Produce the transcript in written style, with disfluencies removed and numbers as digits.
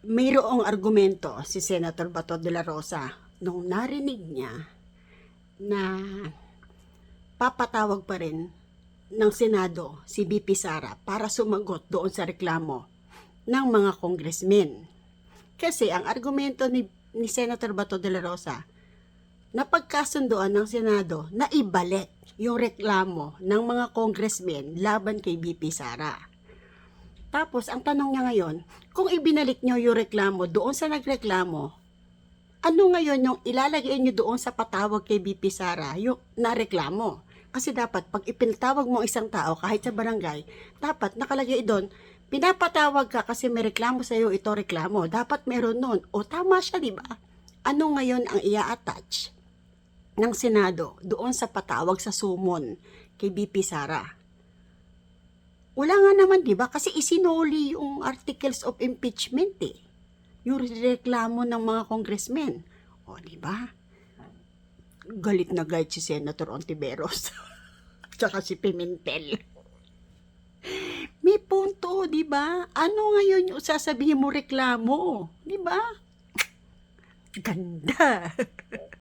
Mayroong argumento si Senator Bato de la Rosa nung narinig niya na papatawag pa rin ng Senado si BP Sara para sumagot doon sa reklamo ng mga congressmen. Kasi ang argumento ni Senator Bato de la Rosa, napagkasunduan ng Senado na ibalik yung reklamo ng mga congressmen laban kay BP Sara. Tapos, ang tanong niya ngayon, kung ibinalik niyo yung reklamo doon sa nagreklamo, ano ngayon yung ilalagay niyo doon sa patawag kay BP Sara, yung nareklamo? Kasi dapat, pag ipinatawag mo isang tao, kahit sa barangay, dapat nakalagay doon, pinapatawag ka kasi may reklamo sa iyo, ito reklamo. Dapat meron nun. O tama siya, di ba? Ano ngayon ang ia-attach ng Senado doon sa patawag sa sumon kay BP Sara? Wala nga naman, di ba? Kasi isinuli yung articles of impeachment eh. Yung reklamo ng mga congressmen. O, di ba? Galit na galit si Senator Ontiveros. Tsaka si Pimentel. May punto, di ba? Ano ngayon yung sasabihin mo reklamo? Di ba? Ganda.